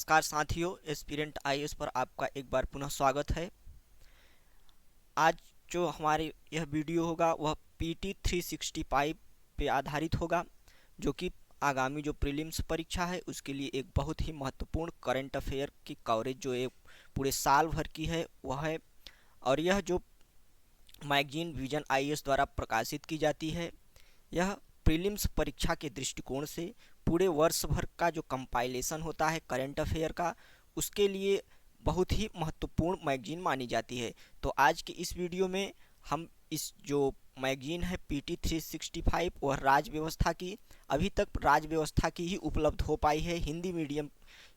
नमस्कार साथियों, aspirant IAS पर आपका एक बार पुनः स्वागत है। आज जो हमारी यह वीडियो होगा वह पीटी 365 पे आधारित होगा, जो कि आगामी जो प्रीलिम्स परीक्षा है उसके लिए एक बहुत ही महत्वपूर्ण करंट अफेयर की कवरेज जो एक पूरे साल भर की है वह है। और यह जो मैगजीन विजन आईएएस द्वारा प्रकाशित की जाती है, यह प्रीलिम्स परीक्षा के दृष्टिकोण से पूरे वर्ष भर का जो कंपाइलेशन होता है करंट अफेयर का, उसके लिए बहुत ही महत्वपूर्ण मैगजीन मानी जाती है। तो आज की इस वीडियो में हम इस जो मैगजीन है पीटी 365 वह राज व्यवस्था की, अभी तक राज व्यवस्था की ही उपलब्ध हो पाई है हिंदी मीडियम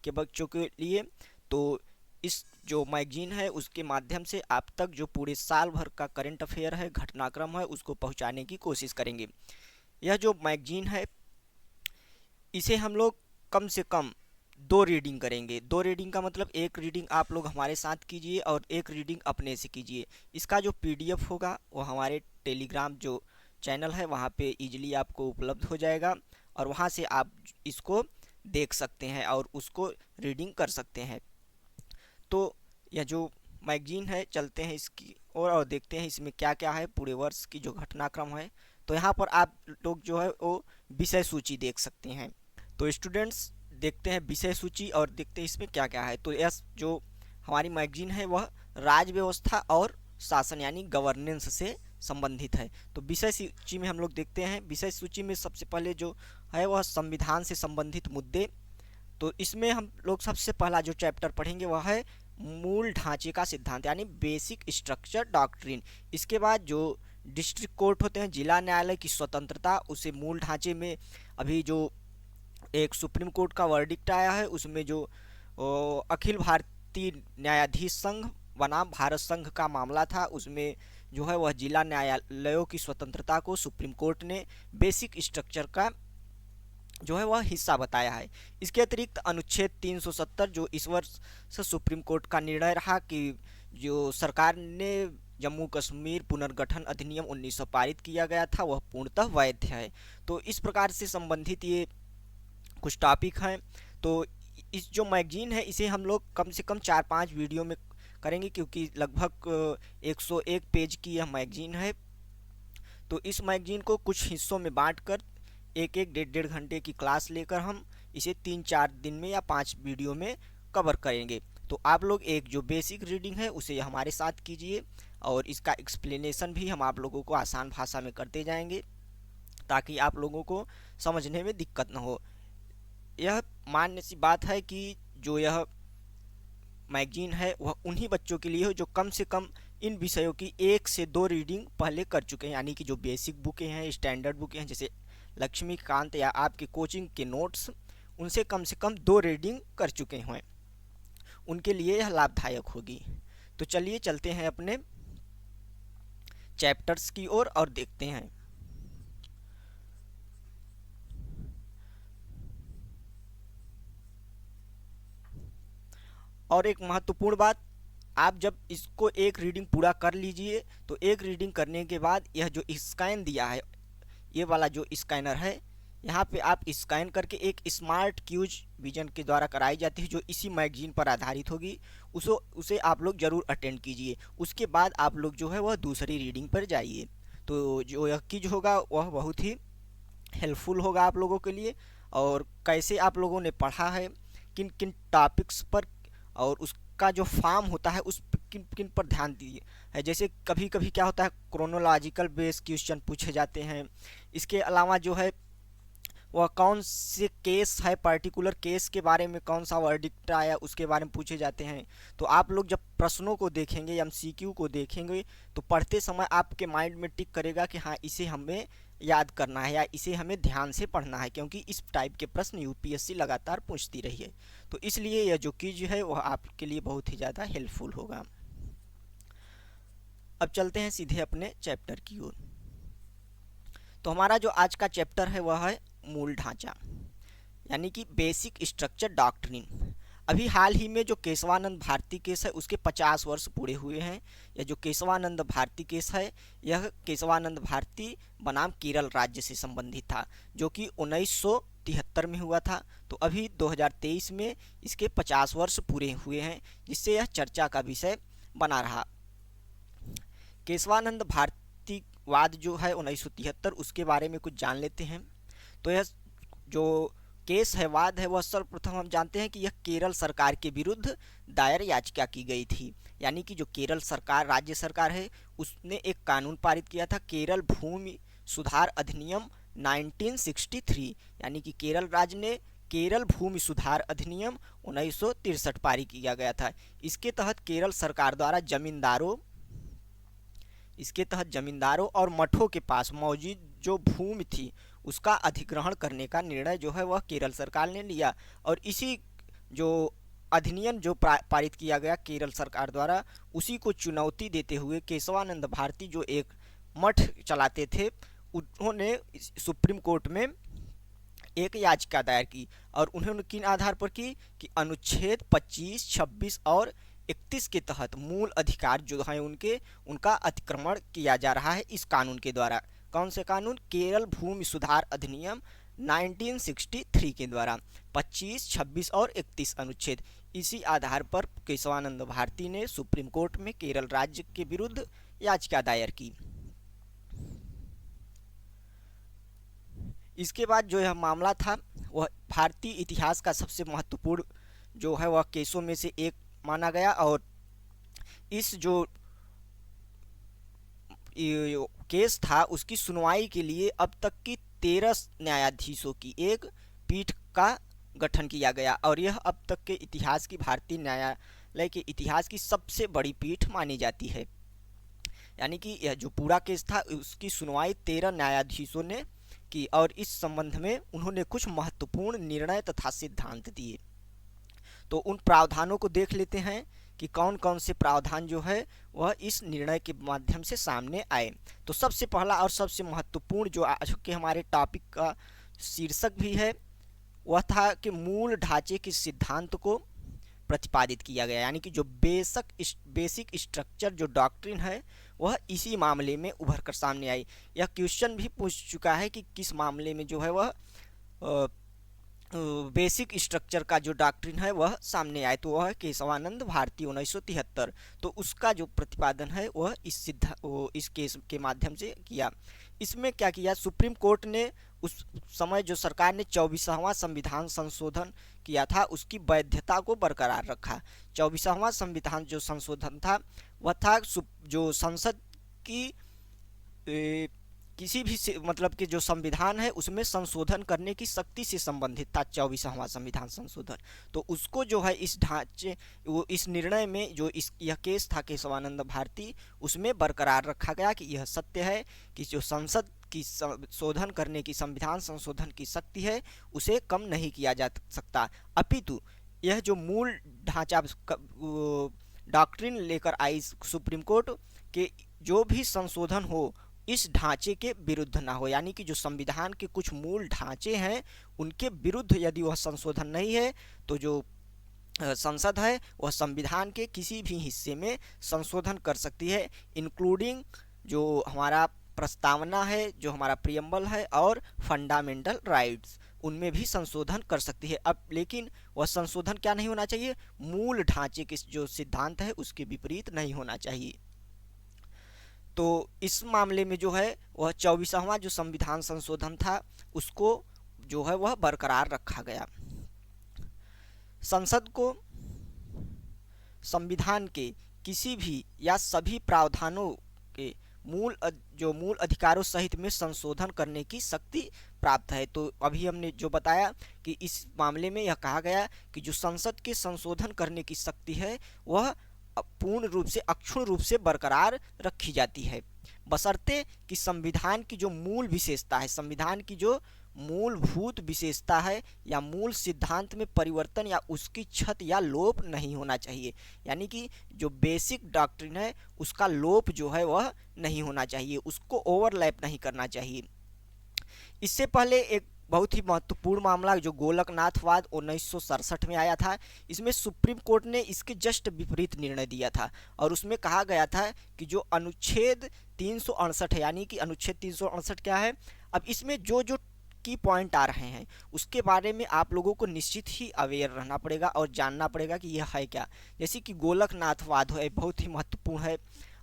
के बच्चों के लिए। तो इस जो मैगजीन है उसके माध्यम से आप तक जो पूरे साल भर का करंट अफेयर है, घटनाक्रम है, उसको पहुंचाने की कोशिश करेंगे। यह जो मैगजीन है इसे हम लोग कम से कम 2 रीडिंग करेंगे। 2 रीडिंग का मतलब एक रीडिंग आप लोग हमारे साथ कीजिए और एक रीडिंग अपने से कीजिए। इसका जो पीडीएफ होगा वो हमारे टेलीग्राम जो चैनल है वहाँ पे इजीली आपको उपलब्ध हो जाएगा और वहाँ से आप इसको देख सकते हैं और उसको रीडिंग कर सकते हैं। तो यह जो मैगजीन है, चलते हैं इसकी और देखते हैं इसमें क्या क्या है, पूरे वर्ष की जो घटनाक्रम है। तो यहाँ पर आप लोग जो है वो विषय सूची देख सकते हैं। तो स्टूडेंट्स देखते हैं विषय सूची और देखते हैं इसमें क्या क्या है। तो यह जो हमारी मैगजीन है वह राज व्यवस्था और शासन यानी गवर्नेंस से संबंधित है। तो विषय सूची में हम लोग देखते हैं, विषय सूची में सबसे पहले जो है वह संविधान से संबंधित मुद्दे। तो इसमें हम लोग सबसे पहला जो चैप्टर पढ़ेंगे वह है मूल ढांचे का सिद्धांत यानी बेसिक स्ट्रक्चर डॉक्ट्रिन। इसके बाद जो डिस्ट्रिक्ट कोर्ट होते हैं, जिला न्यायालय की स्वतंत्रता, उसे मूल ढांचे में अभी जो एक सुप्रीम कोर्ट का वर्डिक्ट आया है उसमें जो अखिल भारतीय न्यायाधीश संघ बनाम भारत संघ का मामला था, उसमें जो है वह जिला न्यायालयों की स्वतंत्रता को सुप्रीम कोर्ट ने बेसिक स्ट्रक्चर का जो है वह हिस्सा बताया है। इसके अतिरिक्त अनुच्छेद 370 जो इस वर्ष से सुप्रीम कोर्ट का निर्णय रहा कि जो सरकार ने जम्मू कश्मीर पुनर्गठन अधिनियम 1900 पारित किया गया था वह पूर्णतः वैध है। तो इस प्रकार से संबंधित ये कुछ टॉपिक हैं। तो इस जो मैगजीन है इसे हम लोग कम से कम 4-5 वीडियो में करेंगे, क्योंकि लगभग 101 पेज की यह मैगजीन है। तो इस मैगजीन को कुछ हिस्सों में बांटकर एक एक 1.5 घंटे की क्लास लेकर हम इसे 3-4 दिन में या 5 वीडियो में कवर करेंगे। तो आप लोग एक जो बेसिक रीडिंग है उसे हमारे साथ कीजिए और इसका एक्सप्लेनेशन भी हम आप लोगों को आसान भाषा में करते जाएंगे ताकि आप लोगों को समझने में दिक्कत न हो। यह मान्य सी बात है कि जो यह मैगजीन है वह उन्हीं बच्चों के लिए हो जो कम से कम इन विषयों की 1 से 2 रीडिंग पहले कर चुके हैं, यानी कि जो बेसिक बुकें हैं, स्टैंडर्ड बुकें हैं जैसे लक्ष्मीकांत या आपके कोचिंग के नोट्स, उनसे कम से कम 2 रीडिंग कर चुके हैं, उनके लिए यह लाभदायक होगी। तो चलिए चलते हैं अपने चैप्टर्स की ओर और देखते हैं। और एक महत्वपूर्ण बात, आप जब इसको एक रीडिंग पूरा कर लीजिए तो एक रीडिंग करने के बाद यह जो स्कैन दिया है, ये वाला जो स्कैनर है, यहाँ पे आप स्कैन करके एक स्मार्ट क्यूज विजन के द्वारा कराई जाती है जो इसी मैगजीन पर आधारित होगी, उसे आप लोग ज़रूर अटेंड कीजिए। उसके बाद आप लोग जो है वह दूसरी रीडिंग पर जाइए। तो जो यह क्यूज होगा वह बहुत ही हेल्पफुल होगा आप लोगों के लिए, और कैसे आप लोगों ने पढ़ा है, किन किन टॉपिक्स पर, और उसका जो फॉर्म होता है उस किन किन पर ध्यान दिए है। जैसे कभी कभी क्या होता है, क्रोनोलॉजिकल बेस क्वेश्चन पूछे जाते हैं। इसके अलावा जो है वह कौन से केस है, पर्टिकुलर केस के बारे में कौन सा वर्डिक्ट आया उसके बारे में पूछे जाते हैं। तो आप लोग जब प्रश्नों को देखेंगे, एमसीक्यू को देखेंगे, तो पढ़ते समय आपके माइंड में टिक करेगा कि हाँ इसे हमें याद करना है या इसे हमें ध्यान से पढ़ना है, क्योंकि इस टाइप के प्रश्न यूपीएससी लगातार पूछती रही है। तो इसलिए यह जो क्विज है वह आपके लिए बहुत ही ज़्यादा हेल्पफुल होगा। अब चलते हैं सीधे अपने चैप्टर की ओर। तो हमारा जो आज का चैप्टर है वह है मूल ढांचा यानी कि बेसिक स्ट्रक्चर डॉक्ट्रिन। अभी हाल ही में जो केशवानंद भारती केस है उसके 50 वर्ष पूरे हुए हैं। यह जो केशवानंद भारती केस है यह केशवानंद भारती बनाम केरल राज्य से संबंधित था, जो कि 1973 में हुआ था। तो अभी 2023 में इसके 50 वर्ष पूरे हुए हैं, जिससे यह चर्चा का विषय बना रहा। केशवानंद भारतीवाद जो है 1973, उसके बारे में कुछ जान लेते हैं। तो यह जो केस है, वाद है, वह सर्वप्रथम हम जानते हैं कि यह केरल सरकार के विरुद्ध दायर याचिका की गई थी। यानी कि जो केरल सरकार, राज्य सरकार है, उसने एक कानून पारित किया था, केरल भूमि सुधार अधिनियम 1963। यानी कि केरल राज्य ने केरल भूमि सुधार अधिनियम 1963 पारित किया गया था। इसके तहत केरल सरकार द्वारा जमींदारों और मठों के पास मौजूद जो भूमि थी उसका अधिग्रहण करने का निर्णय जो है वह केरल सरकार ने लिया। और इसी जो अधिनियम जो पारित किया गया केरल सरकार द्वारा, उसी को चुनौती देते हुए केशवानंद भारती जो एक मठ चलाते थे, उन्होंने सुप्रीम कोर्ट में एक याचिका दायर की। और उन्होंने किन आधार पर की कि अनुच्छेद 25, 26 और 31 के तहत मूल अधिकार जो हैं उनका अतिक्रमण किया जा रहा है इस कानून के द्वारा। कौन से कानून? केरल भूमि सुधार अधिनियम 1963 के द्वारा 25, 26 और 31 अनुच्छेद। इसी आधार पर केशवानंद भारती ने सुप्रीम कोर्ट में केरल राज्य के विरुद्ध याचिका दायर की। इसके बाद जो यह मामला था वह भारतीय इतिहास का सबसे महत्वपूर्ण जो है वह केसों में से एक माना गया। और इस जो केस था उसकी सुनवाई के लिए अब तक की 13 न्यायाधीशों की एक पीठ का गठन किया गया। और यह अब तक के इतिहास की, भारतीय न्यायालय के इतिहास की सबसे बड़ी पीठ मानी जाती है। यानी कि यह जो पूरा केस था उसकी सुनवाई 13 न्यायाधीशों ने की और इस संबंध में उन्होंने कुछ महत्वपूर्ण निर्णय तथा सिद्धांत दिए। तो उन प्रावधानों को देख लेते हैं कि कौन कौन से प्रावधान जो है वह इस निर्णय के माध्यम से सामने आए। तो सबसे पहला और सबसे महत्वपूर्ण जो आज के हमारे टॉपिक का शीर्षक भी है वह था कि मूल ढांचे के सिद्धांत को प्रतिपादित किया गया। यानी कि जो बेसिक स्ट्रक्चर जो डॉक्ट्रिन है वह इसी मामले में उभर कर सामने आई। यह क्वेश्चन भी पूछ चुका है कि किस मामले में जो है वह बेसिक स्ट्रक्चर का जो डॉक्ट्रिन है वह सामने आए। तो वह केशवानंद भारती 1973। तो उसका जो प्रतिपादन है वह इस केस के माध्यम से किया। इसमें क्या किया, सुप्रीम कोर्ट ने उस समय जो सरकार ने 24वां संविधान संशोधन किया था उसकी वैधता को बरकरार रखा। 24वां संविधान जो संशोधन था वह था जो संसद की किसी भी मतलब कि जो संविधान है उसमें संशोधन करने की शक्ति से संबंधित था 24वां संविधान संशोधन। तो उसको जो है इस ढांचे इस निर्णय में जो यह केस था केशवानंद भारती, उसमें बरकरार रखा गया कि यह सत्य है कि जो संसद की शोधन करने की, संविधान संशोधन की शक्ति है उसे कम नहीं किया जा सकता, अपितु यह जो मूल ढांचा डॉक्ट्रिन लेकर आई सुप्रीम कोर्ट के जो भी संशोधन हो इस ढांचे के विरुद्ध ना हो। यानी कि जो संविधान के कुछ मूल ढांचे हैं उनके विरुद्ध यदि वह संशोधन नहीं है तो जो संसद है वह संविधान के किसी भी हिस्से में संशोधन कर सकती है, इंक्लूडिंग जो हमारा प्रस्तावना है, जो हमारा प्रियम्बल है और फंडामेंटल राइट्स, उनमें भी संशोधन कर सकती है। अब लेकिन वह संशोधन क्या नहीं होना चाहिए, मूल ढांचे के जो सिद्धांत है उसके विपरीत नहीं होना चाहिए। तो इस मामले में जो है वह 24वां जो संविधान संशोधन था उसको जो है वह बरकरार रखा गया। संसद को संविधान के किसी भी या सभी प्रावधानों के मूल अधिकारों सहित में संशोधन करने की शक्ति प्राप्त है। तो अभी हमने जो बताया कि इस मामले में यह कहा गया कि जो संसद के संशोधन करने की शक्ति है वह पूर्ण रूप से, अक्षुण्ण रूप से बरकरार रखी जाती है, बशर्ते कि संविधान की जो मूल विशेषता है, संविधान की जो मूलभूत विशेषता है या मूल सिद्धांत में परिवर्तन या उसकी क्षत या लोप नहीं होना चाहिए। यानी कि जो बेसिक डॉक्ट्रिन है उसका लोप जो है वह नहीं होना चाहिए, उसको ओवरलैप नहीं करना चाहिए। इससे पहले एक बहुत ही महत्वपूर्ण मामला जो गोलकनाथवाद 1967 में आया था, इसमें सुप्रीम कोर्ट ने इसके जस्ट विपरीत निर्णय दिया था और उसमें कहा गया था कि जो अनुच्छेद 368 है, यानी कि अनुच्छेद 368 क्या है, अब इसमें जो जो की पॉइंट आ रहे हैं उसके बारे में आप लोगों को निश्चित ही अवेयर रहना पड़ेगा और जानना पड़ेगा कि यह है क्या। जैसे कि गोलकनाथवाद है, बहुत ही महत्वपूर्ण है।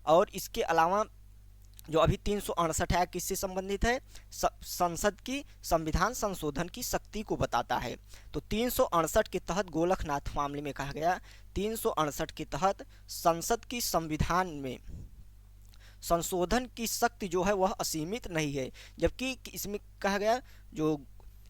और इसके अलावा जो अभी 368 है किससे संबंधित है, संसद की संविधान संशोधन की शक्ति को बताता है। तो 368 के तहत गोलकनाथ मामले में कहा गया 368 के तहत संसद की संविधान में संशोधन की शक्ति जो है वह असीमित नहीं है। जबकि इसमें कहा गया जो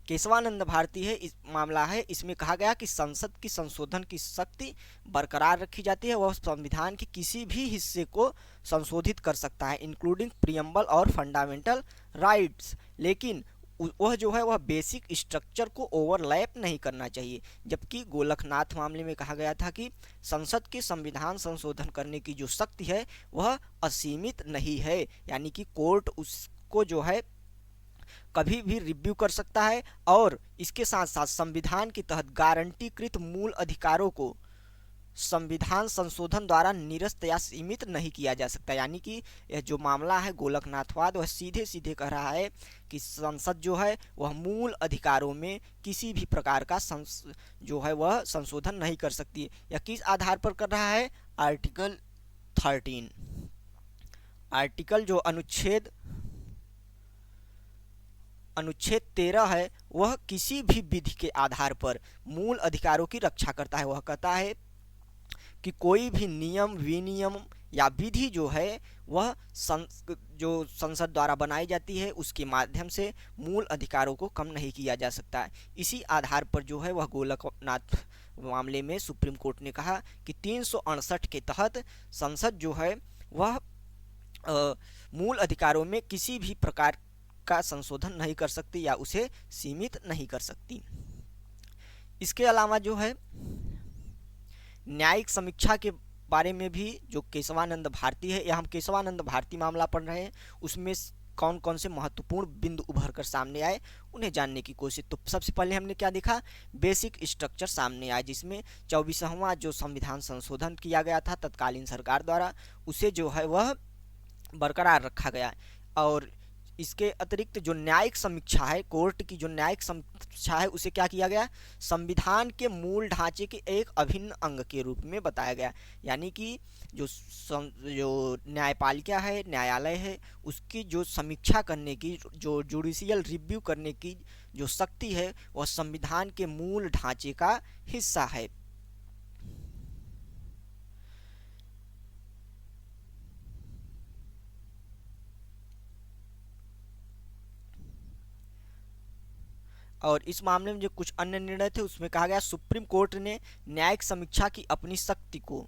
केशवानंद भारती है इस मामला है, इसमें कहा गया कि संसद की संशोधन की शक्ति बरकरार रखी जाती है। वह संविधान के किसी भी हिस्से को संशोधित कर सकता है इंक्लूडिंग प्रियम्बल और फंडामेंटल राइट्स, लेकिन वह जो है वह बेसिक स्ट्रक्चर को ओवरलैप नहीं करना चाहिए। जबकि गोलकनाथ मामले में कहा गया था कि संसद के संविधान संशोधन करने की जो शक्ति है वह असीमित नहीं है, यानी कि कोर्ट उसको जो है कभी भी रिव्यू कर सकता है। और इसके साथ साथ संविधान के तहत गारंटीकृत मूल अधिकारों को संविधान संशोधन द्वारा निरस्त या सीमित नहीं किया जा सकता। यानी कि यह जो मामला है गोलकनाथवाद वह सीधे सीधे कह रहा है कि संसद जो है वह मूल अधिकारों में किसी भी प्रकार का जो है वह संशोधन नहीं कर सकती। यह किस आधार पर कर रहा है, आर्टिकल 13, आर्टिकल जो अनुच्छेद 13 है वह किसी भी विधि के आधार पर मूल अधिकारों की रक्षा करता है। वह कहता है कि कोई भी नियम विनियम या विधि जो है वह जो संसद द्वारा बनाई जाती है उसके माध्यम से मूल अधिकारों को कम नहीं किया जा सकता है। इसी आधार पर जो है वह गोलकनाथ मामले में सुप्रीम कोर्ट ने कहा कि 368 के तहत संसद जो है वह मूल अधिकारों में किसी भी प्रकार का संशोधन नहीं कर सकती या उसे सीमित नहीं कर सकती। इसके अलावा जो है न्यायिक समीक्षा के बारे में भी जो केशवानंद भारती है, या हम केशवानंद भारती मामला पढ़ रहे हैं, उसमें कौन कौन से महत्वपूर्ण बिंदु उभर कर सामने आए उन्हें जानने की कोशिश। तो सबसे पहले हमने क्या देखा, बेसिक स्ट्रक्चर सामने आया जिसमें 24वां जो संविधान संशोधन किया गया था तत्कालीन सरकार द्वारा उसे जो है वह बरकरार रखा गया। और इसके अतिरिक्त जो न्यायिक समीक्षा है, कोर्ट की जो न्यायिक समीक्षा है उसे क्या किया गया, संविधान के मूल ढांचे के एक अभिन्न अंग के रूप में बताया गया। यानी कि जो न्यायपालिका है, न्यायालय है, उसकी जो समीक्षा करने की, जो जुडिशियल रिव्यू करने की जो शक्ति है वह संविधान के मूल ढांचे का हिस्सा है। और इस मामले में जो कुछ अन्य निर्णय थे उसमें कहा गया सुप्रीम कोर्ट ने न्यायिक समीक्षा की अपनी शक्ति को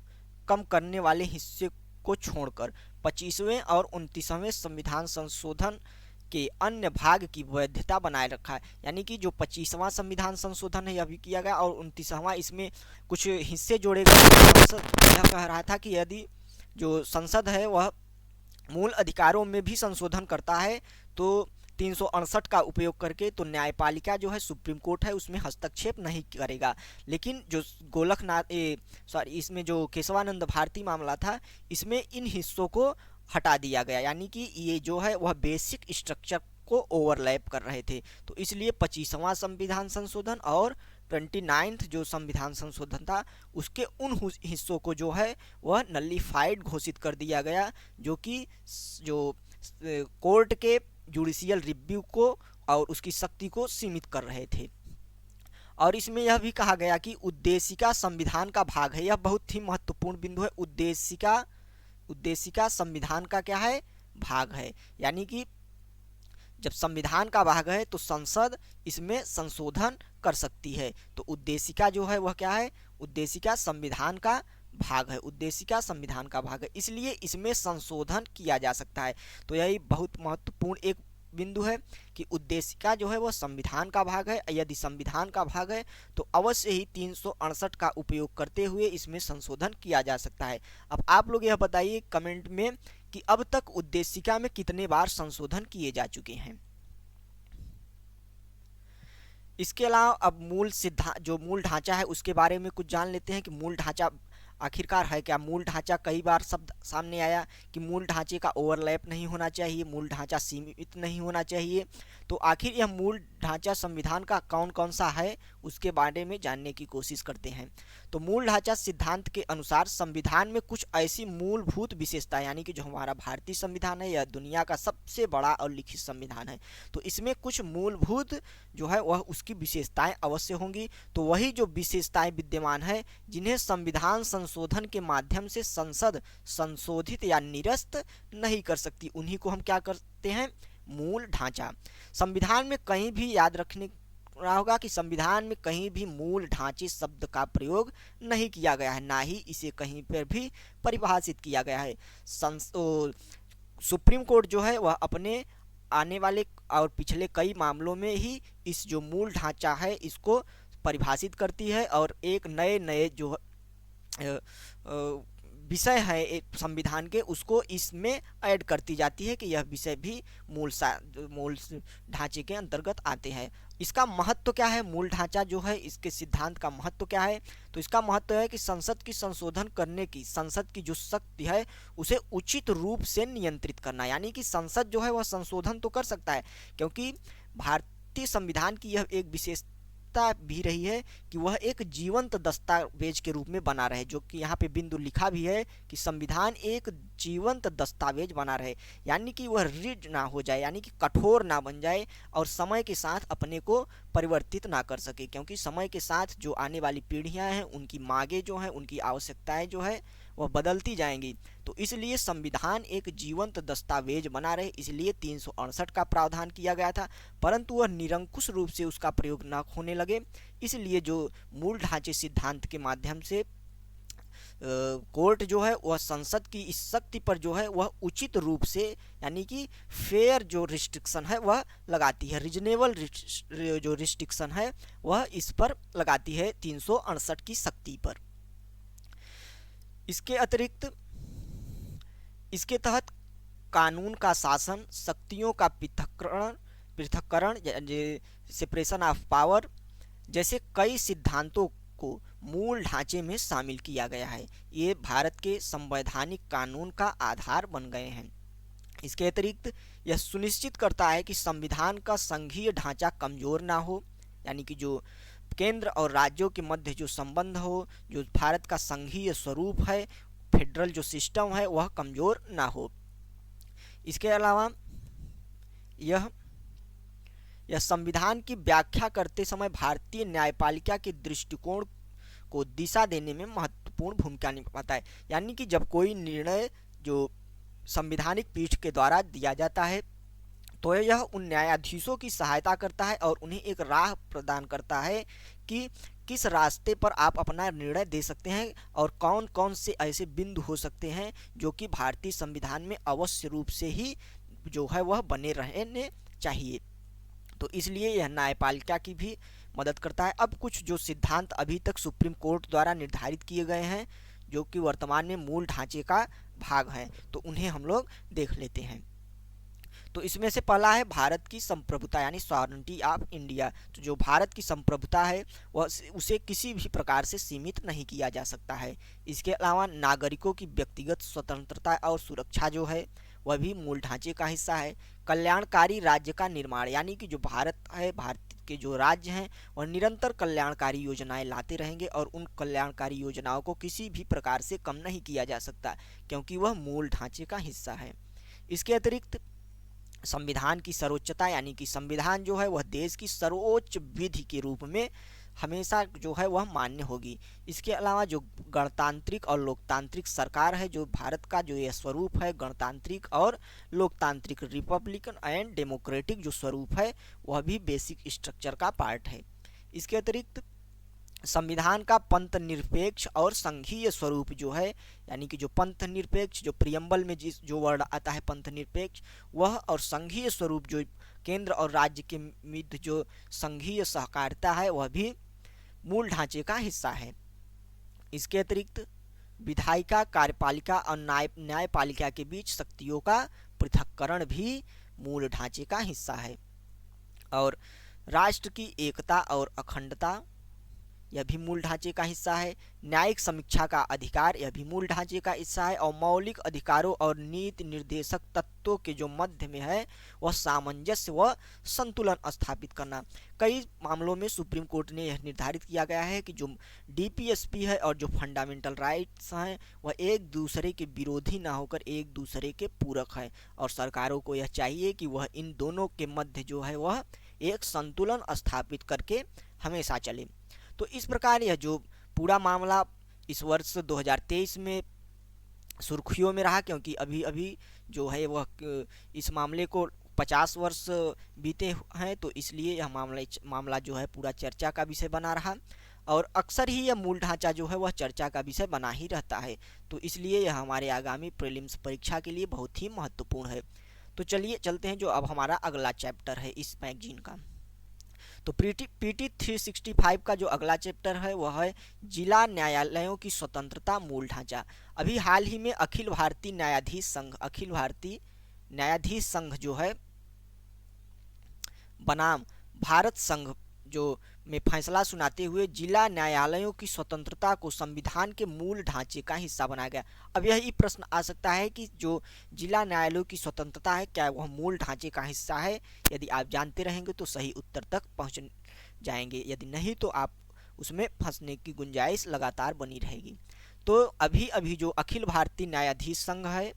कम करने वाले हिस्से को छोड़कर 25वें और 29वें संविधान संशोधन के अन्य भाग की वैधता बनाए रखा है। यानी कि जो 25वां संविधान संशोधन है यह भी किया गया और 29वां इसमें कुछ हिस्से जोड़े गए। संसद यह कह रहा था कि यदि जो संसद है वह मूल अधिकारों में भी संशोधन करता है तो 368 का उपयोग करके तो न्यायपालिका जो है सुप्रीम कोर्ट है उसमें हस्तक्षेप नहीं करेगा। लेकिन जो इसमें जो केशवानंद भारती मामला था इसमें इन हिस्सों को हटा दिया गया, यानी कि ये जो है वह बेसिक स्ट्रक्चर को ओवरलैप कर रहे थे। तो इसलिए 25वां संविधान संशोधन और 29th जो संविधान संशोधन था उसके उन हिस्सों को जो है वह नलिफाइड घोषित कर दिया गया, जो कि जो कोर्ट के जुडिशियल रिव्यू को और उसकी शक्ति को सीमित कर रहे थे। और इसमें यह भी कहा गया कि उद्देशिका संविधान का भाग है। यह बहुत ही महत्वपूर्ण बिंदु है। उद्देशिका संविधान का क्या है, भाग है। यानी कि जब संविधान का भाग है तो संसद इसमें संशोधन कर सकती है। तो उद्देशिका जो है वह क्या है, उद्देशिका संविधान का भाग है। उद्देशिका संविधान का भाग है इसलिए इसमें संशोधन किया जा सकता है। तो यही बहुत महत्वपूर्ण एक बिंदु है कि उद्देशिका जो है वह संविधान का भाग है। यदि संविधान का भाग है तो अवश्य ही 368 का उपयोग करते हुए इसमें संशोधन किया जा सकता है। अब आप लोग यह बताइए कमेंट में कि अब तक उद्देशिका में कितने बार संशोधन किए जा चुके हैं। इसके अलावा अब मूल ढांचा है उसके बारे में कुछ जान लेते हैं कि मूल ढांचा आखिरकार है क्या मूल ढांचा? कई बार शब्द सामने आया कि मूल ढांचे का ओवरलैप नहीं होना चाहिए, मूल ढांचा सीमित नहीं होना चाहिए। तो आखिर यह मूल ढांचा संविधान का कौन कौन सा है, उसके बारे में जानने की कोशिश करते हैं। तो मूल ढांचा सिद्धांत के अनुसार संविधान में कुछ ऐसी मूलभूत विशेषता, यानी कि जो हमारा भारतीय संविधान है, यह दुनिया का सबसे बड़ा और लिखित संविधान है, तो इसमें कुछ मूलभूत जो है वह उसकी विशेषताएं अवश्य होंगी। तो वही जो विशेषताएं विद्यमान है जिन्हें संविधान संशोधन के माध्यम से संसद संशोधित या निरस्त नहीं कर सकती, उन्हीं को हम क्या करते हैं? मूल ढांचा। संविधान में कहीं भी याद रखने रहा होगा कि संविधान में कहीं भी मूल ढांचे शब्द का प्रयोग नहीं किया गया है, ना ही इसे कहीं पर भी परिभाषित किया गया है। सुप्रीम कोर्ट जो है वह अपने आने वाले और पिछले कई मामलों में ही इस जो मूल ढांचा है इसको परिभाषित करती है और एक नए नए जो विषय है एक संविधान के, उसको इसमें ऐड करती जाती है कि यह विषय भी मूल ढांचे के अंतर्गत आते हैं। इसका महत्व क्या है? मूल ढांचा जो है इसके सिद्धांत का महत्व क्या है? तो इसका महत्व है कि संसद की संशोधन करने की, संसद की जो शक्ति है उसे उचित रूप से नियंत्रित करना, यानी कि संसद जो है वह संशोधन तो कर सकता है, क्योंकि भारतीय संविधान की यह एक विशेषता भी रही है कि वह एक जीवंत दस्तावेज के रूप में बना रहे, जो कि यहाँ पे बिंदु लिखा भी है कि संविधान एक जीवंत दस्तावेज बना रहे, यानी कि वह रिड ना हो जाए, यानी कि कठोर ना बन जाए और समय के साथ अपने को परिवर्तित ना कर सके, क्योंकि समय के साथ जो आने वाली पीढ़ियां हैं उनकी मांगे जो हैं, उनकी आवश्यकताएं जो है वह बदलती जाएंगी। तो इसलिए संविधान एक जीवंत दस्तावेज बना रहे, इसलिए 368 का प्रावधान किया गया था, परंतु वह निरंकुश रूप से उसका प्रयोग न होने लगे, इसलिए जो मूल ढांचे सिद्धांत के माध्यम से कोर्ट जो है वह संसद की इस शक्ति पर जो है वह उचित रूप से, यानी कि फेयर जो रिस्ट्रिक्शन है वह लगाती है, रीजनेबल जो रिस्ट्रिक्शन है वह इस पर लगाती है 368 की शक्ति पर। इसके अतिरिक्त इसके तहत कानून का शासन, शक्तियों का पृथक्करण सेपरेशन ऑफ पावर जैसे कई सिद्धांतों को मूल ढांचे में शामिल किया गया है। ये भारत के संवैधानिक कानून का आधार बन गए हैं। इसके अतिरिक्त यह सुनिश्चित करता है कि संविधान का संघीय ढांचा कमजोर ना हो, यानी कि जो केंद्र और राज्यों के मध्य जो संबंध हो, जो भारत का संघीय स्वरूप है, फेडरल जो सिस्टम है वह कमजोर ना हो। इसके अलावा यह संविधान की व्याख्या करते समय भारतीय न्यायपालिका के दृष्टिकोण को दिशा देने में महत्वपूर्ण भूमिका निभाता है, यानी कि जब कोई निर्णय जो संवैधानिक पीठ के द्वारा दिया जाता है तो यह उन न्यायाधीशों की सहायता करता है और उन्हें एक राह प्रदान करता है कि किस रास्ते पर आप अपना निर्णय दे सकते हैं और कौन कौन से ऐसे बिंदु हो सकते हैं जो कि भारतीय संविधान में अवश्य रूप से ही जो है वह बने रहने चाहिए। तो इसलिए यह न्यायपालिका की भी मदद करता है। अब कुछ जो सिद्धांत अभी तक सुप्रीम कोर्ट द्वारा निर्धारित किए गए हैं जो कि वर्तमान में मूल ढांचे का भाग हैं, तो उन्हें हम लोग देख लेते हैं। तो इसमें से पहला है भारत की संप्रभुता, यानी सॉवरेनिटी ऑफ इंडिया। तो जो भारत की संप्रभुता है वह उसे किसी भी प्रकार से सीमित नहीं किया जा सकता है। इसके अलावा नागरिकों की व्यक्तिगत स्वतंत्रता और सुरक्षा जो है वह भी मूल ढांचे का हिस्सा है। कल्याणकारी राज्य का निर्माण, यानी कि जो भारत है, भारत के जो राज्य हैं वह निरंतर कल्याणकारी योजनाएं लाते रहेंगे और उन कल्याणकारी योजनाओं को किसी भी प्रकार से कम नहीं किया जा सकता, क्योंकि वह मूल ढांचे का हिस्सा है। इसके अतिरिक्त संविधान की सर्वोच्चता, यानी कि संविधान जो है वह देश की सर्वोच्च विधि के रूप में हमेशा जो है वह मान्य होगी। इसके अलावा जो गणतांत्रिक और लोकतांत्रिक सरकार है, जो भारत का जो यह स्वरूप है गणतांत्रिक और लोकतांत्रिक, रिपब्लिकन एंड डेमोक्रेटिक जो स्वरूप है वह भी बेसिक स्ट्रक्चर का पार्ट है। इसके अतिरिक्त संविधान का पंथ निरपेक्ष और संघीय स्वरूप जो है, यानी कि जो पंथ निरपेक्ष जो प्रियम्बल में जो वर्ड आता है पंथ निरपेक्ष, वह और संघीय स्वरूप जो केंद्र और राज्य के मध्य जो संघीय सहकारिता है वह भी मूल ढांचे का हिस्सा है। इसके अतिरिक्त विधायिका, कार्यपालिका और न्यायपालिका के बीच शक्तियों का पृथक्करण भी मूल ढांचे का हिस्सा है। और राष्ट्र की एकता और अखंडता, यह भी मूल ढांचे का हिस्सा है। न्यायिक समीक्षा का अधिकार, यह भी मूल ढांचे का हिस्सा है। और मौलिक अधिकारों और नीति निर्देशक तत्वों के जो मध्य में है वह सामंजस्य व संतुलन स्थापित करना। कई मामलों में सुप्रीम कोर्ट ने यह निर्धारित किया गया है कि जो डीपीएसपी है और जो फंडामेंटल राइट्स हैं वह एक दूसरे के विरोधी ना होकर एक दूसरे के पूरक है, और सरकारों को यह चाहिए कि वह इन दोनों के मध्य जो है वह एक संतुलन स्थापित करके हमेशा चले। तो इस प्रकार यह जो पूरा मामला इस वर्ष 2023 में सुर्खियों में रहा, क्योंकि अभी अभी जो है वह इस मामले को 50 वर्ष बीते हैं, तो इसलिए यह मामला जो है पूरा चर्चा का विषय बना रहा। और अक्सर ही यह मूल ढांचा जो है वह चर्चा का विषय बना ही रहता है, तो इसलिए यह हमारे आगामी प्रीलिम्स परीक्षा के लिए बहुत ही महत्वपूर्ण है। तो चलिए चलते हैं जो अब हमारा अगला चैप्टर है इस मैगजीन का। तो पीटी 365 का जो अगला चैप्टर है वह है जिला न्यायालयों की स्वतंत्रता मूल ढांचा। अभी हाल ही में अखिल भारतीय न्यायाधीश संघ जो है बनाम भारत संघ जो में फैसला सुनाते हुए जिला न्यायालयों की स्वतंत्रता को संविधान के मूल ढांचे का हिस्सा बनाया गया। अब यही प्रश्न आ सकता है कि जो जिला न्यायालयों की स्वतंत्रता है क्या वह मूल ढांचे का हिस्सा है? यदि आप जानते रहेंगे तो सही उत्तर तक पहुंच जाएंगे, यदि नहीं तो आप उसमें फंसने की गुंजाइश लगातार बनी रहेगी। तो अभी अभी जो अखिल भारतीय न्यायाधीश संघ है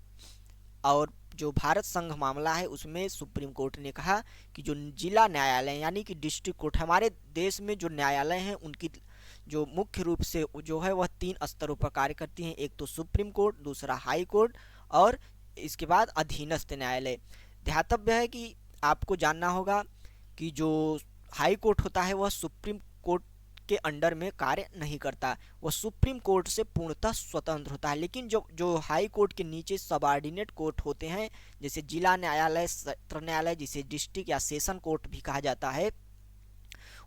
और जो भारत संघ मामला है उसमें सुप्रीम कोर्ट ने कहा कि जो जिला न्यायालय यानी कि डिस्ट्रिक्ट कोर्ट, हमारे देश में जो न्यायालय हैं उनकी जो मुख्य रूप से जो है वह 3 स्तरों पर कार्य करती हैं। एक तो सुप्रीम कोर्ट, दूसरा हाई कोर्ट और इसके बाद अधीनस्थ न्यायालय। ध्यातव्य है कि आपको जानना होगा कि जो हाई कोर्ट होता है वह सुप्रीम कोर्ट के अंडर में कार्य नहीं करता, वह सुप्रीम कोर्ट से पूर्णतः स्वतंत्र होता है। लेकिन जो हाई कोर्ट के नीचे सबऑर्डिनेट कोर्ट होते हैं, जैसे जिला न्यायालय, सत्र न्यायालय, जिसे डिस्ट्रिक्ट या सेशन कोर्ट भी कहा जाता है,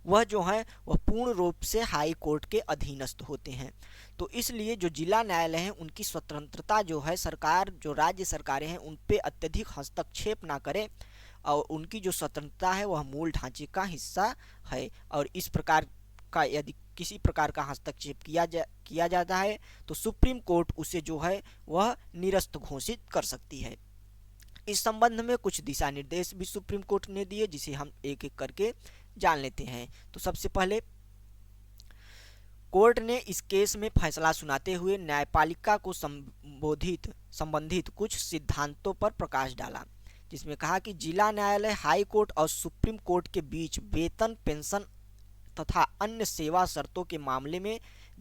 वह जो है वह पूर्ण रूप से हाई कोर्ट के अधीनस्थ होते हैं। तो इसलिए जो जिला न्यायालय हैं उनकी स्वतंत्रता जो है सरकार, जो राज्य सरकारें हैं उन पे अत्यधिक हस्तक्षेप ना करें, और उनकी जो स्वतंत्रता है वह मूल ढांचे का हिस्सा है। और इस प्रकार का यदि किसी प्रकार का हस्तक्षेप किया जाता है तो सुप्रीम कोर्ट उसे जो है वह निरस्त घोषित कर सकती है। इस संबंध में कुछ दिशा निर्देश भी सुप्रीम कोर्ट ने दिए, जिसे हम एक एक करके जान लेते हैं। तो सबसे पहले कोर्ट ने इस केस में फैसला सुनाते हुए न्यायपालिका को संबंधित कुछ सिद्धांतों पर प्रकाश डाला, जिसमें कहा कि जिला न्यायालय, हाई कोर्ट और सुप्रीम कोर्ट के बीच वेतन, पेंशन तथा अन्य सेवा शर्तों के मामले में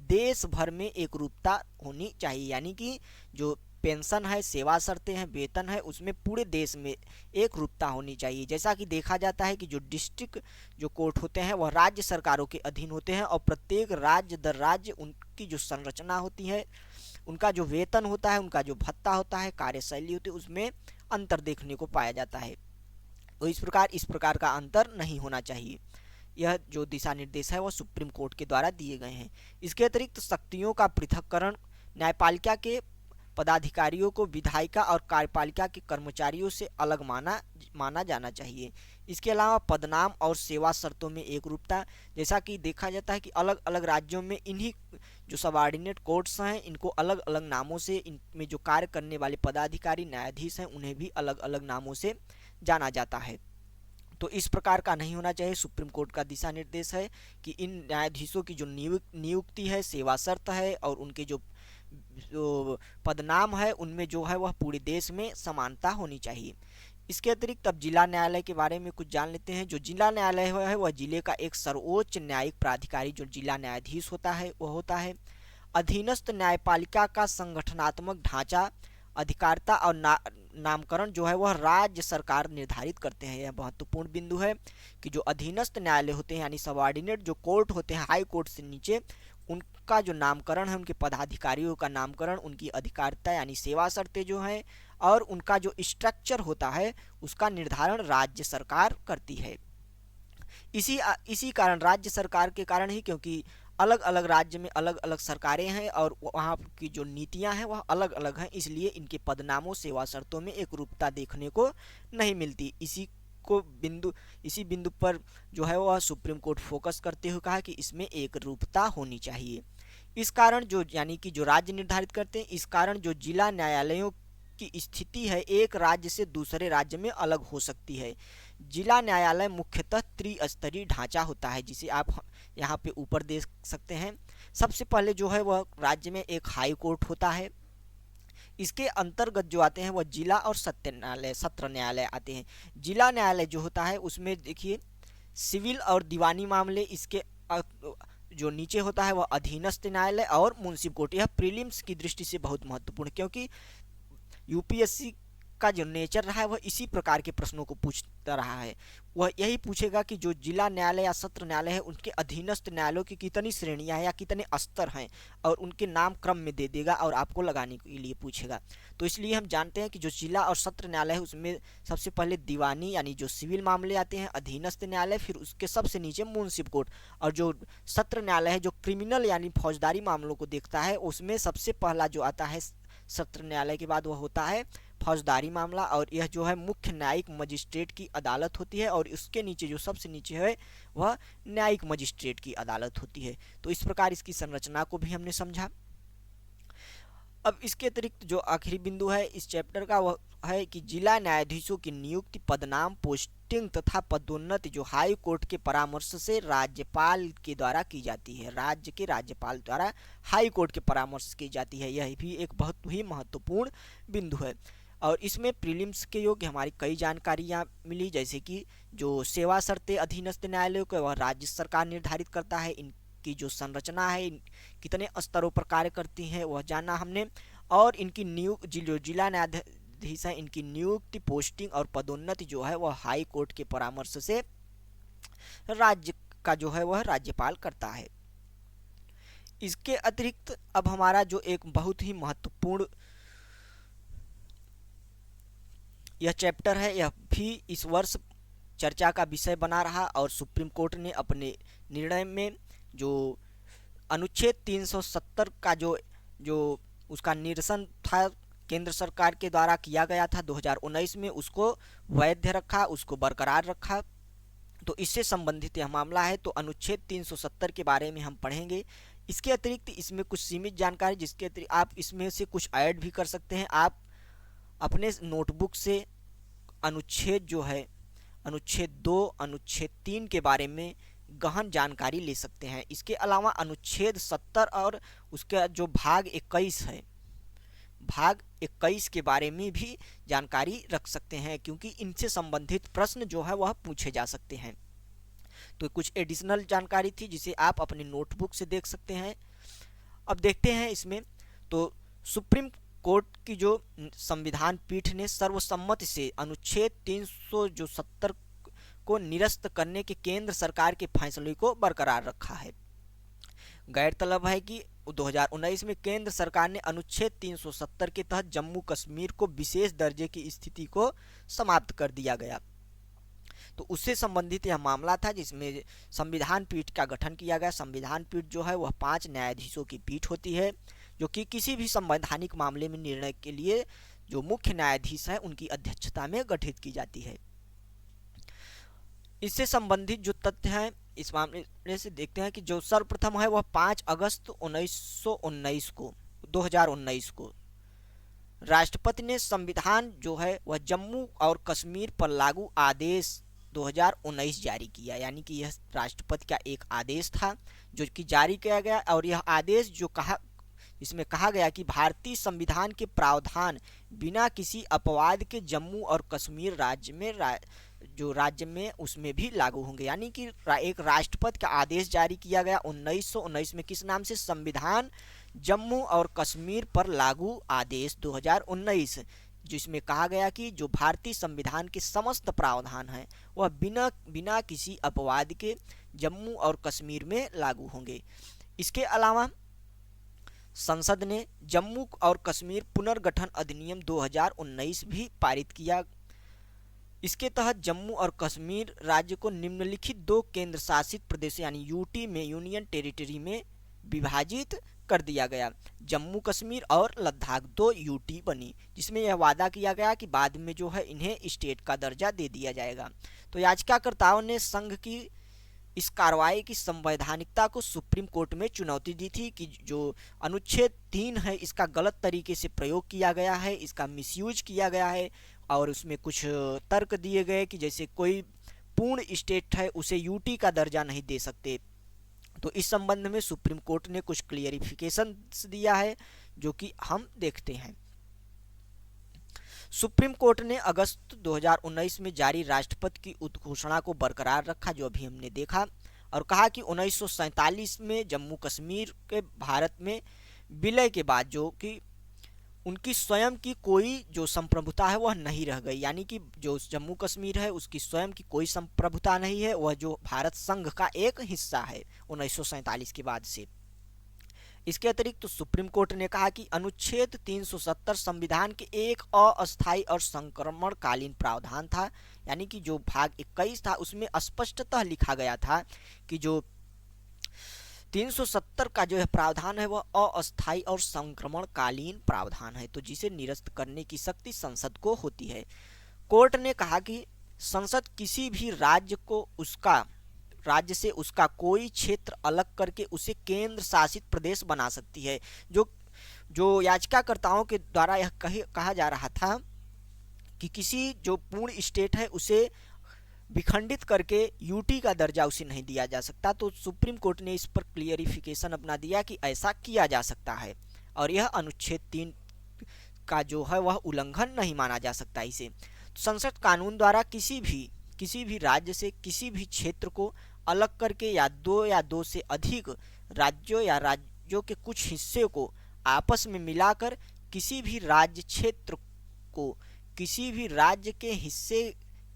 देश भर में एकरूपता होनी चाहिए। यानी कि जो पेंशन है, सेवा शर्तें हैं, वेतन है, उसमें पूरे देश में एकरूपता होनी चाहिए। जैसा कि देखा जाता है कि जो डिस्ट्रिक्ट जो कोर्ट होते हैं वह राज्य सरकारों के अधीन होते हैं, और प्रत्येक राज्य दर राज्य उनकी जो संरचना होती है, उनका जो वेतन होता है, उनका जो भत्ता होता है, कार्यशैली होती है, उसमें अंतर देखने को पाया जाता है। तो इस प्रकार का अंतर नहीं होना चाहिए। यह जो दिशा निर्देश है वह सुप्रीम कोर्ट के द्वारा दिए गए हैं। इसके अतिरिक्त शक्तियों का पृथक्करण, न्यायपालिका के पदाधिकारियों को विधायिका और कार्यपालिका के कर्मचारियों से अलग माना जाना चाहिए। इसके अलावा पदनाम और सेवा शर्तों में एकरूपता, जैसा कि देखा जाता है कि अलग अलग राज्यों में इन्हीं जो सबऑर्डिनेट कोर्ट्स हैं इनको अलग अलग नामों से, इनमें जो कार्य करने वाले पदाधिकारी न्यायाधीश हैं उन्हें भी अलग अलग नामों से जाना जाता है। तो इस प्रकार का नहीं होना चाहिए। सुप्रीम कोर्ट का दिशा निर्देश है कि इन न्यायाधीशों की जो नियुक्ति है, सेवा शर्त है और उनके जो पदनाम है उनमें जो है वह पूरे देश में समानता होनी चाहिए। इसके अतिरिक्त अब जिला न्यायालय के बारे में कुछ जान लेते हैं। जो जिला न्यायालय है वह जिले का एक सर्वोच्च न्यायिक प्राधिकारी जो जिला न्यायाधीश होता है वह होता है। अधीनस्थ न्यायपालिका का संगठनात्मक ढांचा, अधिकारिता और नामकरण जो है वह राज्य सरकार निर्धारित करते हैं। यह महत्वपूर्ण बिंदु है कि जो अधीनस्थ न्यायालय होते हैं यानी सबऑर्डिनेट जो कोर्ट होते हैं हाई कोर्ट से नीचे, उनका जो नामकरण है, उनके पदाधिकारियों का नामकरण, उनकी अधिकारिता यानी सेवा शर्तें जो हैं और उनका जो स्ट्रक्चर होता है उसका निर्धारण राज्य सरकार करती है। इसी कारण राज्य सरकार के कारण ही, क्योंकि अलग अलग राज्य में अलग अलग सरकारें हैं और वहाँ की जो नीतियाँ हैं वह अलग अलग हैं, इसलिए इनके पदनामों, सेवा शर्तों में एकरूपता देखने को नहीं मिलती। इसी इसी बिंदु पर जो है वह सुप्रीम कोर्ट फोकस करते हुए कहा कि इसमें एक रूपता होनी चाहिए। इस कारण जो यानी कि जो राज्य निर्धारित करते हैं, इस कारण जो जिला न्यायालयों की स्थिति है एक राज्य से दूसरे राज्य में अलग हो सकती है। जिला न्यायालय मुख्यतः त्रिस्तरीय ढांचा होता है, जिसे आप यहाँ पे ऊपर देख सकते हैं। सबसे पहले जो है वह राज्य में एक हाई कोर्ट होता है। इसके अंतर्गत जो आते हैं वह जिला और सत्र न्यायालय आते हैं। जिला न्यायालय जो होता है उसमें देखिए सिविल और दीवानी मामले, इसके जो नीचे होता है वह अधीनस्थ न्यायालय और मुंसिफ कोर्ट। यह प्रीलिम्स की दृष्टि से बहुत महत्वपूर्ण, क्योंकि यूपीएससी का जो नेचर रहा है वह इसी प्रकार के प्रश्नों को पूछता रहा है। वह यही पूछेगा कि जो जिला न्यायालय या सत्र न्यायालय है उनके अधीनस्थ न्यायालयों की कितनी श्रेणियां हैं या कितने स्तर हैं, और उनके नाम क्रम में दे देगा और आपको लगाने के लिए पूछेगा। तो इसलिए हम जानते हैं कि जो जिला और सत्र न्यायालय है उसमें सबसे पहले दीवानी यानी जो सिविल मामले आते हैं, अधीनस्थ न्यायालय, फिर उसके सबसे नीचे मुंसिफ कोर्ट, और जो सत्र न्यायालय है जो क्रिमिनल यानी फौजदारी मामलों को देखता है उसमें सबसे पहला जो आता है सत्र न्यायालय के बाद वह होता है फौजदारी मामला, और यह जो है मुख्य न्यायिक मजिस्ट्रेट की अदालत होती है, और इसके नीचे जो सबसे नीचे है वह न्यायिक मजिस्ट्रेट की अदालत होती है। तो इस प्रकार इसकी संरचना को भी हमने समझा। अब इसके अतिरिक्त जो आखिरी बिंदु है इस चैप्टर का वह है कि जिला न्यायाधीशों की नियुक्ति, पदनाम, पोस्टिंग तथा पदोन्नति जो हाई कोर्ट के परामर्श से राज्यपाल के द्वारा की जाती है। राज्य के राज्यपाल द्वारा हाई कोर्ट के परामर्श की जाती है। यह भी एक बहुत ही महत्वपूर्ण बिंदु है, और इसमें प्रीलिम्स के योग्य हमारी कई जानकारियाँ मिली, जैसे कि जो सेवा शर्तें अधीनस्थ न्यायालयों को वह राज्य सरकार निर्धारित करता है। इनकी जो संरचना है, कितने स्तरों पर कार्य करती हैं वह जाना हमने, और इनकी जो जिला न्यायाधीश हैं इनकी नियुक्ति, पोस्टिंग और पदोन्नति जो है वह हाई कोर्ट के परामर्श से राज्य का जो है वह राज्यपाल करता है। इसके अतिरिक्त अब हमारा जो एक बहुत ही महत्वपूर्ण यह चैप्टर है, यह भी इस वर्ष चर्चा का विषय बना रहा, और सुप्रीम कोर्ट ने अपने निर्णय में जो अनुच्छेद 370 का जो उसका निरसन था केंद्र सरकार के द्वारा किया गया था 2019 में, उसको वैध रखा, उसको बरकरार रखा। तो इससे संबंधित यह मामला है, तो अनुच्छेद 370 के बारे में हम पढ़ेंगे। इसके अतिरिक्त इसमें कुछ सीमित जानकारी, जिसके अतिरिक्त आप इसमें से कुछ ऐड भी कर सकते हैं। आप अपने नोटबुक से अनुच्छेद जो है अनुच्छेद 2, अनुच्छेद 3 के बारे में गहन जानकारी ले सकते हैं। इसके अलावा अनुच्छेद 70 और उसका जो भाग 21 है, भाग 21 के बारे में भी जानकारी रख सकते हैं, क्योंकि इनसे संबंधित प्रश्न जो है वह पूछे जा सकते हैं। तो कुछ एडिशनल जानकारी थी जिसे आप अपने नोटबुक से देख सकते हैं। अब देखते हैं इसमें, तो सुप्रीम कोर्ट की जो संविधान पीठ ने सर्वसम्मति से अनुच्छेद 370 को निरस्त करने के केंद्र सरकार के फैसले को बरकरार रखा है। गैरतलब है कि 2019 में केंद्र सरकार ने अनुच्छेद 370 के तहत जम्मू कश्मीर को विशेष दर्जे की स्थिति को समाप्त कर दिया गया। तो उससे संबंधित यह मामला था जिसमें संविधान पीठ का गठन किया गया। संविधान पीठ जो है वह 5 न्यायाधीशों की पीठ होती है, जो कि किसी भी संवैधानिक मामले में निर्णय के लिए जो मुख्य न्यायाधीश है उनकी अध्यक्षता में गठित की जाती है। इससे संबंधित जो तथ्य हैं इस मामले से देखते हैं कि जो सर्वप्रथम है वह 5 अगस्त 2019 को राष्ट्रपति ने संविधान जो है वह जम्मू और कश्मीर पर लागू आदेश 2019 जारी किया। यानी कि यह राष्ट्रपति का एक आदेश था जो कि जारी किया गया, और यह आदेश जो इसमें कहा गया कि भारतीय संविधान के प्रावधान बिना किसी अपवाद के जम्मू और कश्मीर राज्य में उसमें भी लागू होंगे। यानी कि एक राष्ट्रपति का आदेश जारी किया गया 1919 में, किस नाम से? संविधान जम्मू और कश्मीर पर लागू आदेश 2019, जिसमें कहा गया कि जो भारतीय संविधान के समस्त प्रावधान हैं वह बिना किसी अपवाद के जम्मू और कश्मीर में लागू होंगे। इसके अलावा संसद ने जम्मू और कश्मीर पुनर्गठन अधिनियम 2019 भी पारित किया। इसके तहत जम्मू और कश्मीर राज्य को निम्नलिखित 2 केंद्र शासित प्रदेश यानी यूटी में यूनियन टेरिटरी में विभाजित कर दिया गया। जम्मू कश्मीर और लद्दाख 2 यूटी बनी, जिसमें यह वादा किया गया कि बाद में जो है इन्हें स्टेट का दर्जा दे दिया जाएगा। तो याचिकाकर्ताओं ने संघ की इस कार्रवाई की संवैधानिकता को सुप्रीम कोर्ट में चुनौती दी थी कि जो अनुच्छेद 3 है इसका गलत तरीके से प्रयोग किया गया है, इसका मिसयूज किया गया है, और उसमें कुछ तर्क दिए गए कि जैसे कोई पूर्ण स्टेट है उसे यूटी का दर्जा नहीं दे सकते। तो इस संबंध में सुप्रीम कोर्ट ने कुछ क्लियरिफिकेशन दिया है, जो कि हम देखते हैं। सुप्रीम कोर्ट ने अगस्त 2019 में जारी राष्ट्रपति की उद्घोषणा को बरकरार रखा, जो अभी हमने देखा, और कहा कि 1947 में जम्मू कश्मीर के भारत में विलय के बाद जो कि उनकी स्वयं की कोई जो संप्रभुता है वह नहीं रह गई, यानी कि जो जम्मू कश्मीर है उसकी स्वयं की कोई संप्रभुता नहीं है, वह जो भारत संघ का एक हिस्सा है 1947 के बाद से। इसके अतिरिक्त तो सुप्रीम कोर्ट ने कहा कि अनुच्छेद 370 संविधान के एक अस्थायी और संक्रमणकालीन प्रावधान था, यानी कि जो भाग 21 था उसमें स्पष्टतः लिखा गया था कि जो 370 का जो है प्रावधान है वह अस्थायी और संक्रमणकालीन प्रावधान है, तो जिसे निरस्त करने की शक्ति संसद को होती है। कोर्ट ने कहा कि संसद किसी भी राज्य से उसका कोई क्षेत्र अलग करके उसे केंद्र शासित प्रदेश बना सकती है। जो याचिकाकर्ताओं के द्वारा यह कहा जा रहा था कि किसी जो पूर्ण स्टेट है उसे विखंडित करके यूटी का दर्जा उसे नहीं दिया जा सकता, तो सुप्रीम कोर्ट ने इस पर क्लियरिफिकेशन अपना दिया कि ऐसा किया जा सकता है और यह अनुच्छेद 3 का जो है वह उल्लंघन नहीं माना जा सकता इसे। तो संसद कानून द्वारा किसी भी राज्य से किसी भी क्षेत्र को अलग करके या दो से अधिक राज्यों या राज्यों के कुछ हिस्से को आपस में मिलाकर किसी भी राज्य क्षेत्र को किसी भी राज्य के हिस्से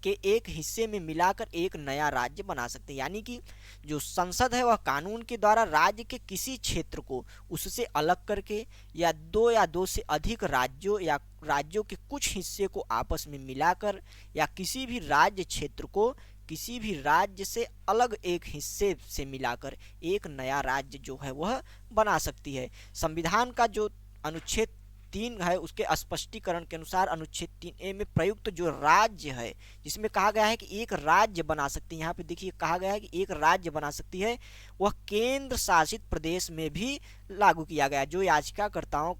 के एक हिस्से में मिलाकर एक नया राज्य बना सकते हैं, यानी कि जो संसद है वह कानून के द्वारा राज्य के किसी क्षेत्र को उससे अलग करके या दो से अधिक राज्यों या राज्यों के कुछ हिस्से को आपस में मिलाकर या किसी भी राज्य क्षेत्र को किसी भी राज्य से अलग एक हिस्से से मिलाकर एक नया राज्य जो है वह बना सकती है। संविधान का जो अनुच्छेद 3 है उसके स्पष्टीकरण के अनुसार अनुच्छेद 3A में प्रयुक्त जो राज्य है जिसमें कहा गया है कि एक राज्य बना सकती है, यहाँ पे देखिए कहा गया है कि एक राज्य बना सकती है, वह केंद्र शासित प्रदेश में भी लागू किया गया। जो याचिकाकर्ताओं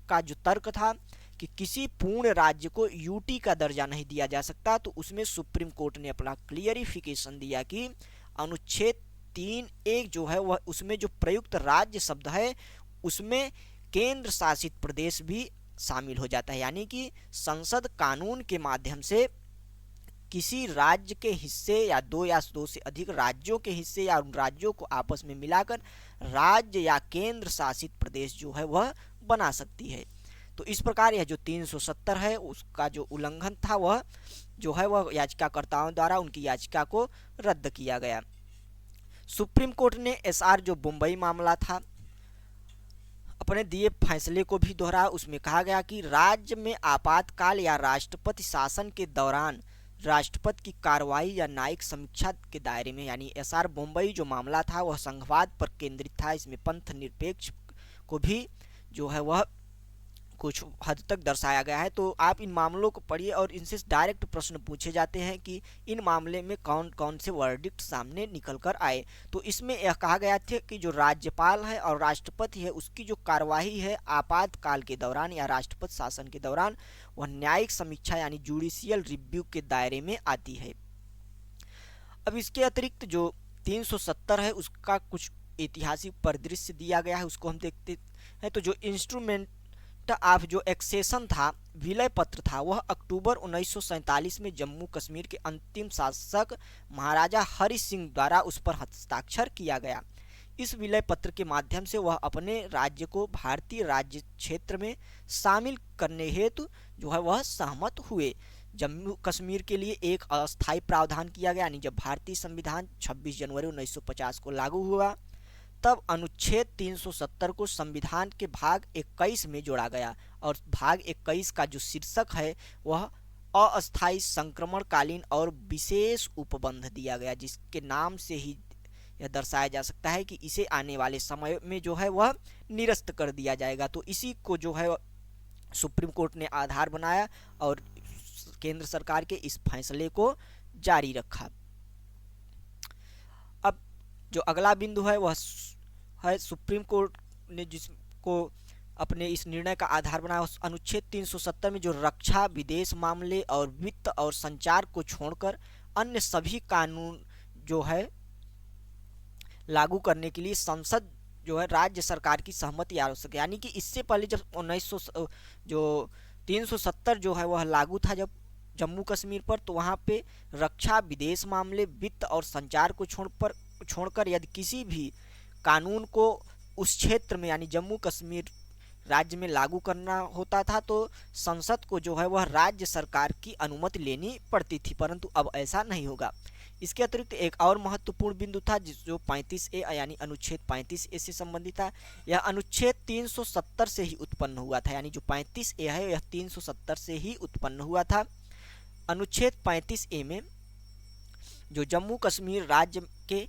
का जो तर्क था कि किसी पूर्ण राज्य को यूटी का दर्जा नहीं दिया जा सकता, तो उसमें सुप्रीम कोर्ट ने अपना क्लियरिफिकेशन दिया कि अनुच्छेद 3A जो है वह उसमें जो प्रयुक्त राज्य शब्द है उसमें केंद्र शासित प्रदेश भी शामिल हो जाता है, यानी कि संसद कानून के माध्यम से किसी राज्य के हिस्से या दो से अधिक राज्यों के हिस्से या उन राज्यों को आपस में मिलाकर राज्य या केंद्र शासित प्रदेश जो है वह बना सकती है। तो इस प्रकार यह जो 370 है उसका जो उल्लंघन था वह जो है वह याचिकाकर्ताओं द्वारा उनकी याचिका को रद्द किया गया। सुप्रीम कोर्ट ने एसआर जो मुंबई मामला था अपने दिए फैसले को भी दोहराया। उसमें कहा गया कि राज्य में आपातकाल या राष्ट्रपति शासन के दौरान राष्ट्रपति की कार्रवाई या न्यायिक समीक्षा के दायरे में, यानी एसआर मुंबई जो मामला था वह संघवाद पर केंद्रित था। इसमें पंथ निरपेक्ष को भी जो है वह कुछ हद तक दर्शाया गया है। तो आप इन मामलों को पढ़िए और इनसे डायरेक्ट प्रश्न पूछे जाते हैं कि इन मामले में कौन कौन से वर्डिक्ट सामने निकल कर आए। तो इसमें यह कहा गया था कि जो राज्यपाल है और राष्ट्रपति है उसकी जो कार्यवाही है आपातकाल के दौरान या राष्ट्रपति शासन के दौरान वह न्यायिक समीक्षा यानी जुडिशियल रिव्यू के दायरे में आती है। अब इसके अतिरिक्त जो 370 है उसका कुछ ऐतिहासिक परिदृश्य दिया गया है, उसको हम देखते हैं। तो जो इंस्ट्रूमेंट ऑफ जो एक्सेशन था विलय पत्र था वह अक्टूबर 1947 में जम्मू कश्मीर के अंतिम शासक महाराजा हरि सिंह द्वारा उस पर हस्ताक्षर किया गया। इस विलय पत्र के माध्यम से वह अपने राज्य को भारतीय राज्य क्षेत्र में शामिल करने हेतु जो है वह सहमत हुए। जम्मू कश्मीर के लिए एक अस्थायी प्रावधान किया गया, यानी जब भारतीय संविधान 26 जनवरी 1950 को लागू हुआ तब अनुच्छेद 370 को संविधान के भाग 21 में जोड़ा गया और भाग 21 का जो शीर्षक है वह अस्थायी संक्रमणकालीन और विशेष उपबंध दिया गया, जिसके नाम से ही यह दर्शाया जा सकता है कि इसे आने वाले समय में जो है वह निरस्त कर दिया जाएगा। तो इसी को जो है सुप्रीम कोर्ट ने आधार बनाया और केंद्र सरकार के इस फैसले को जारी रखा। अब जो अगला बिंदु है वह है सुप्रीम कोर्ट ने जिसको अपने इस निर्णय का आधार बनाया, अनुच्छेद 370 में जो रक्षा, विदेश मामले और वित्त और संचार को छोड़कर अन्य सभी कानून जो है लागू करने के लिए संसद जो है राज्य सरकार की सहमति आवश्यक है। यानी कि इससे पहले जब 370 जो है वह लागू था जब जम्मू कश्मीर पर, तो वहाँ पे रक्षा, विदेश मामले, वित्त और संचार को छोड़कर यदि किसी भी कानून को उस क्षेत्र में यानी जम्मू कश्मीर राज्य में लागू करना होता था तो संसद को जो है वह राज्य सरकार की अनुमति लेनी पड़ती थी, परंतु अब ऐसा नहीं होगा। इसके अतिरिक्त एक और महत्वपूर्ण बिंदु था जो 35A यानी अनुच्छेद 35A से संबंधित था। यह अनुच्छेद 370 से ही उत्पन्न हुआ था, यानी जो 35A है यह 370 से ही उत्पन्न हुआ था। अनुच्छेद 35A में जो जम्मू कश्मीर राज्य के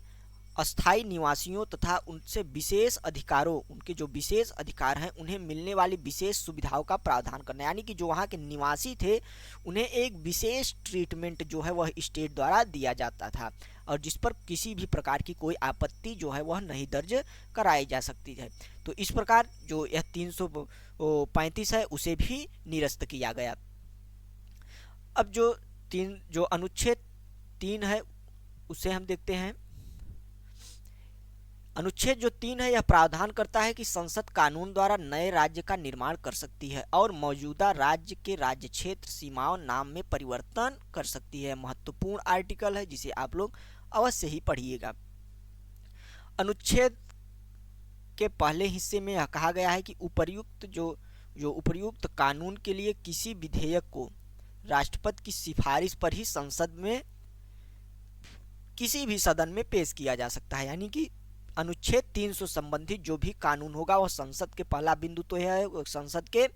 अस्थायी निवासियों तथा उनसे विशेष अधिकारों, उनके जो विशेष अधिकार हैं उन्हें मिलने वाली विशेष सुविधाओं का प्रावधान करना, यानी कि जो वहाँ के निवासी थे उन्हें एक विशेष ट्रीटमेंट जो है वह स्टेट द्वारा दिया जाता था और जिस पर किसी भी प्रकार की कोई आपत्ति जो है वह नहीं दर्ज कराई जा सकती है। तो इस प्रकार जो यह 335 है उसे भी निरस्त किया गया। अब जो अनुच्छेद 3 है उसे हम देखते हैं। अनुच्छेद जो 3 है यह प्रावधान करता है कि संसद कानून द्वारा नए राज्य का निर्माण कर सकती है और मौजूदा राज्य के राज्य क्षेत्र सीमाओं नाम में परिवर्तन कर सकती है। महत्वपूर्ण आर्टिकल है जिसे आप लोग अवश्य ही पढ़िएगा। अनुच्छेद के पहले हिस्से में यह कहा गया है कि उपर्युक्त कानून के लिए किसी विधेयक को राष्ट्रपति की सिफारिश पर ही संसद में किसी भी सदन में पेश किया जा सकता है। यानी कि अनुच्छेद 3 से संबंधित जो भी कानून होगा वह संसद के पहला बिंदु तो यह है संसद के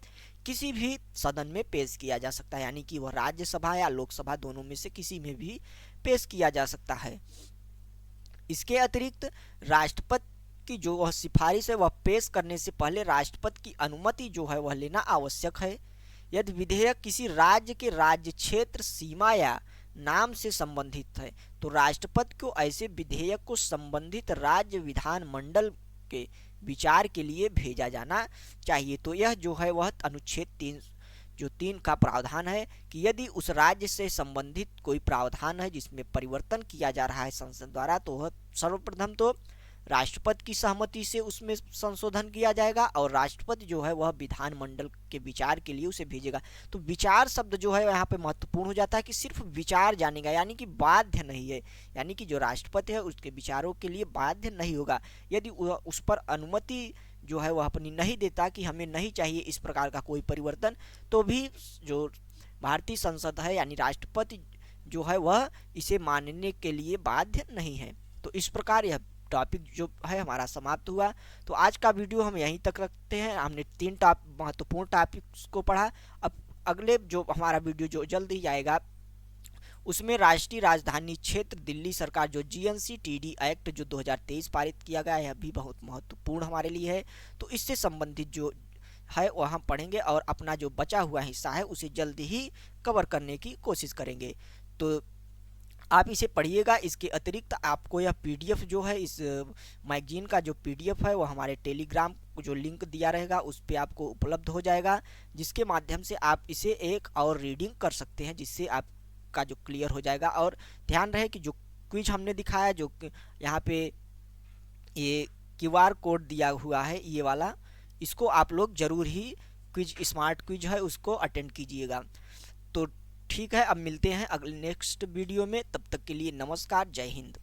किसी भी सदन में पेश किया जा सकता है, यानी कि वह राज्यसभा या लोकसभा दोनों में से किसी में भी पेश किया जा सकता है। इसके अतिरिक्त राष्ट्रपति की जो वह सिफारिश है वह पेश करने से पहले राष्ट्रपति की अनुमति जो है वह लेना आवश्यक है। यदि विधेयक किसी राज्य के राज्य क्षेत्र, सीमा या नाम से संबंधित है तो राष्ट्रपति को ऐसे विधेयक को संबंधित राज्य विधानमंडल के विचार के लिए भेजा जाना चाहिए। तो यह जो है वह अनुच्छेद 3 का प्रावधान है कि यदि उस राज्य से संबंधित कोई प्रावधान है जिसमें परिवर्तन किया जा रहा है संसद द्वारा तो वह सर्वप्रथम तो राष्ट्रपति की सहमति से उसमें संशोधन किया जाएगा और राष्ट्रपति जो है वह विधानमंडल के विचार के लिए उसे भेजेगा। तो विचार शब्द जो है यहाँ पे महत्वपूर्ण हो जाता है कि सिर्फ विचार जानेगा, यानी कि बाध्य नहीं है, यानी कि जो राष्ट्रपति है उसके विचारों के लिए बाध्य नहीं होगा। यदि उस पर अनुमति जो है वह अपनी नहीं देता कि हमें नहीं चाहिए इस प्रकार का कोई परिवर्तन, तो भी जो भारतीय संसद है यानी राष्ट्रपति जो है वह इसे मानने के लिए बाध्य नहीं है। तो इस प्रकार यह टॉपिक जो है हमारा समाप्त हुआ। तो आज का वीडियो हम यहीं तक रखते हैं। हमने 3 महत्वपूर्ण टॉपिक्स को पढ़ा। अब अगले जो हमारा वीडियो जो जल्द ही आएगा उसमें राष्ट्रीय राजधानी क्षेत्र दिल्ली सरकार जो GNC-TD एक्ट जो 2023 पारित किया गया है यह भी बहुत महत्वपूर्ण हमारे लिए है। तो इससे संबंधित जो है वह हम पढ़ेंगे और अपना जो बचा हुआ हिस्सा है उसे जल्द ही कवर करने की कोशिश करेंगे। तो आप इसे पढ़िएगा। इसके अतिरिक्त आपको यह PDF जो है इस मैगजीन का जो PDF है वो हमारे टेलीग्राम जो लिंक दिया रहेगा उस पर आपको उपलब्ध हो जाएगा, जिसके माध्यम से आप इसे एक और रीडिंग कर सकते हैं जिससे आपका जो क्लियर हो जाएगा। और ध्यान रहे कि जो क्विज हमने दिखाया जो यहाँ पे ये QR कोड दिया हुआ है ये वाला, इसको आप लोग ज़रूर ही क्विज स्मार्ट क्विज है उसको अटेंड कीजिएगा। तो ठीक है, अब मिलते हैं अगले नेक्स्ट वीडियो में। तब तक के लिए नमस्कार, जय हिंद।